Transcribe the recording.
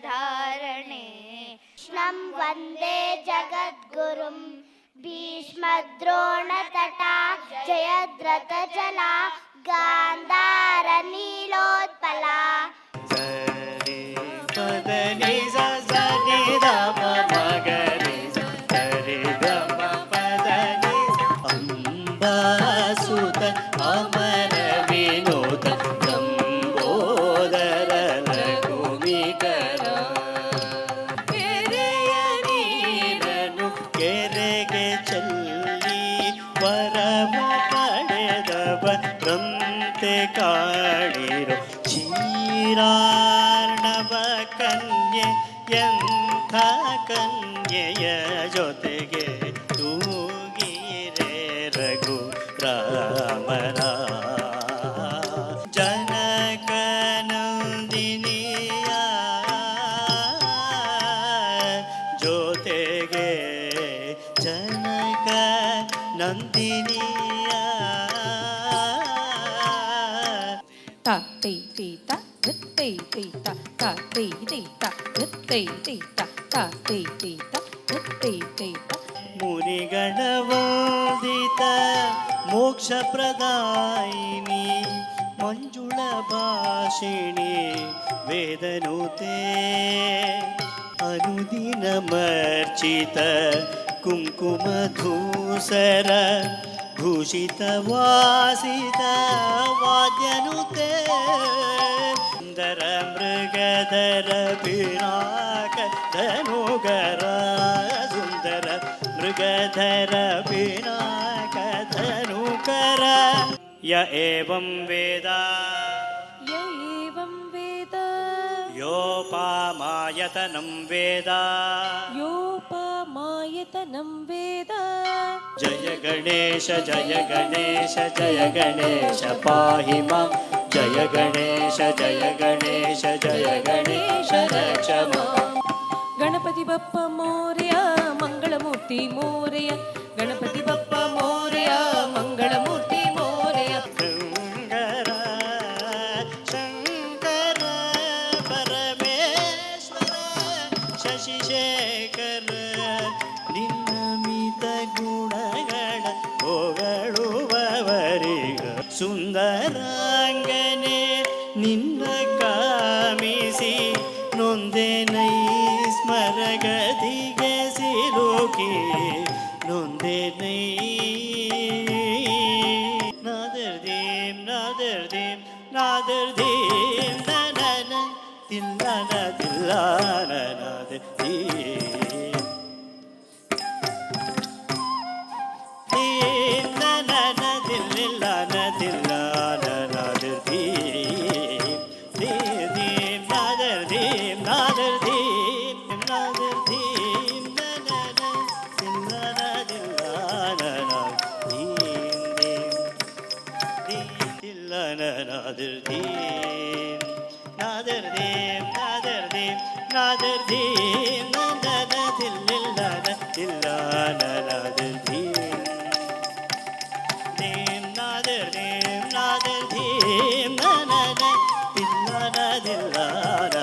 ಧಾರಣೆ ಕೃಷ್ಣಂ ವಂದೇ ಜಗದ್ಗುರುಂ ಭೀಷ್ಮದ್ರೋಣ ತಟಾ ಜಯದ್ರಥ ಜಲ ಗಾಂಧಾರ ನೀಲೋತ್ಪಲ ಕಾಡಿರೋ ಕ್ಷೀರಾರ್ಣವ ಕನ್ಯೆ ಎಂಥ ಕನ್ಯೆಯ ಜೊತೆಗೆ ತೂಗಿರೆ ರಘು ರಾಮರ ಜನಕ ನಂದಿನಿಯ ಜೊತೆಗೆ ಜನಕ ನಂದಿನಿಯ ta ti ti ta rit ti ti ta ta ti ti ta rit ti ti ta ta ti ti ta rit ti ti ta ಮುನಿಗಣ ವಂದಿತ ಮೋಕ್ಷ ಪ್ರದಾಯಿನಿ ಮಂಜುಳ ಭಾಷಿಣಿ ವೇದನುತೆ ಅನುದಿನ ಮರ್ಚಿತ ಕುಂಕುಮಧೂಸರ ಭೂಷಿತ ವಾಸಿತ ವಾದ್ಯನುತೆ ಸುಂದರ ಮೃಗಧರ ಪಿನಾಕ ಧನುಗರ ಸುಂದರ ಮೃಗಧರ ಪಿನಾಕ ಧನುಕರ ಯ ಏವಂ ವೇದ ಯೋಪಾಮಾಯತನಂ ವೇದ ಯೋಪಮಾಯತನಂ ವೇದ ಜಯ ಗಣೇಶ ಜಯ ಗಣೇಶ ಜಯ ಗಣೇಶ ಪಾಹಿ ಮಾಂ ಜಯ ಗಣೇಶ ಜಯ ಗಣೇಶ ಜಯ ಗಣೇಶ ರಕ್ಷ ಮಾಂ ಗಣಪತಿ ಬಪ್ಪ ಮೋರ್ಯ ಮಂಗಳಮೂರ್ತಿ ಮೋರ್ಯ ಗಣಪತಿ ಬಪ್ಪ ಮೋರ್ಯ ಮಂಗಳಮೂರ್ತಿ ಮೋರ್ಯ ಶಂಕರ ಶಂಕರ ಪರಮೇಶ್ವರ ಶಶಿಶೇಖರ ನಿನ್ನ ಮಿತ ಗುಣಗಳ ಹೊಗಳುವವರಿಗ ಸುಂದರಾಂಗನೆ ನಿನ್ನ ಕಾಮಿಸಿ ನೊಂದೆ ನೈ ಸ್ಮರಗದಿಗೆ ಸಿಲುಕಿ ನೊಂದೆ ನೈ ನಾದರ್ದೀಂ ನಾದರ್ದೀಂ ನಾದರ್ದೀಂ ನನ ತಿಲ್ಲನ ತಿಲ್ಲನ ನಾದರ್ದೀಂ ನನ ತಿಲ್ಲಿಲ್ಲನ ತಿಲ್ಲನ ನಾದರ್ದೀಂ ದೀಂ ನಾದರ್ದೀಂ ನಾದರ್ದೀಂ ನಾದರ್ದೀಂ ನನ ತಿಲ್ಲನ ತಿಲ್ಲನ ನಾದರ್ದೀಂ ತಿಲ್ಲನ ನಾದರ್ದೀಂ ನಾದರ್ದೀಂ ನಾದರ್ದೀಂ ನಾದರ್ದೀಂ ನನ ತಿಲ್ಲಿಲ್ಲನ ತಿಲ್ಲನ ನಾದರ್ದೀಂ ನಾದರ್ದೀಂ ನಾದರ್ದೀಂ ನನ ತಿಲ್ಲನ ತಿಲ್ಲನ